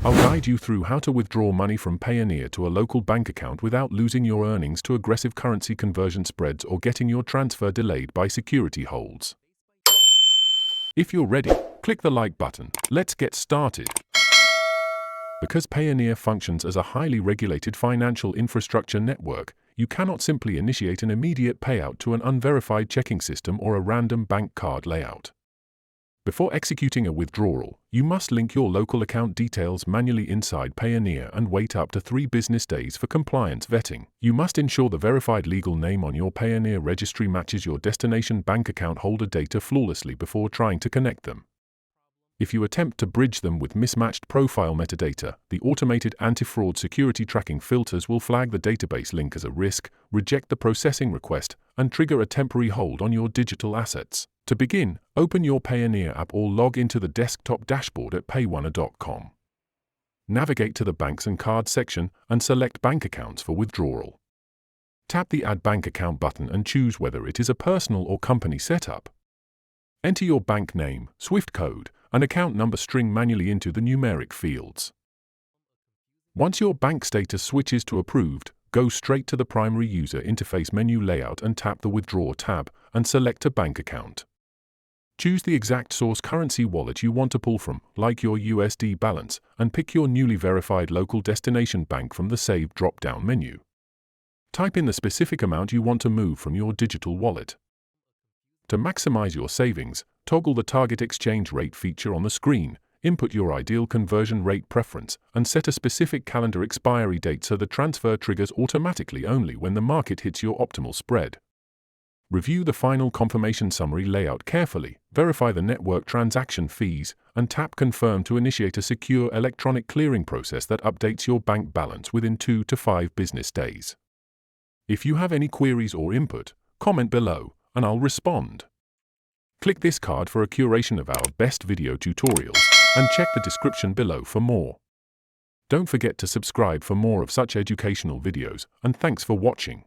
I'll guide you through how to withdraw money from Payoneer to a local bank account without losing your earnings to aggressive currency conversion spreads or getting your transfer delayed by security holds. If you're ready, click the like button. Let's get started. Because Payoneer functions as a highly regulated financial infrastructure network, you cannot simply initiate an immediate payout to an unverified checking system or a random bank card layout. Before executing a withdrawal, you must link your local account details manually inside Payoneer and wait up to 3 business days for compliance vetting. You must ensure the verified legal name on your Payoneer registry matches your destination bank account holder data flawlessly before trying to connect them. If you attempt to bridge them with mismatched profile metadata, the automated anti-fraud security tracking filters will flag the database link as a risk, reject the processing request, and trigger a temporary hold on your digital assets. To begin, open your Payoneer app or log into the desktop dashboard at payoneer.com. Navigate to the Banks and Cards section and select Bank Accounts for withdrawal. Tap the Add Bank Account button and choose whether it is a personal or company setup. Enter your bank name, SWIFT code, and account number string manually into the numeric fields. Once your bank status switches to approved, go straight to the primary user interface menu layout and tap the Withdraw tab and select a bank account. Choose the exact source currency wallet you want to pull from, like your USD balance, and pick your newly verified local destination bank from the Save drop-down menu. Type in the specific amount you want to move from your digital wallet. To maximize your savings, toggle the target exchange rate feature on the screen, input your ideal conversion rate preference, and set a specific calendar expiry date so the transfer triggers automatically only when the market hits your optimal spread. Review the final confirmation summary layout carefully, verify the network transaction fees, and tap Confirm to initiate a secure electronic clearing process that updates your bank balance within 2 to 5 business days. If you have any queries or input, comment below, and I'll respond. Click this card for a curation of our best video tutorials, and check the description below for more. Don't forget to subscribe for more of such educational videos, and thanks for watching.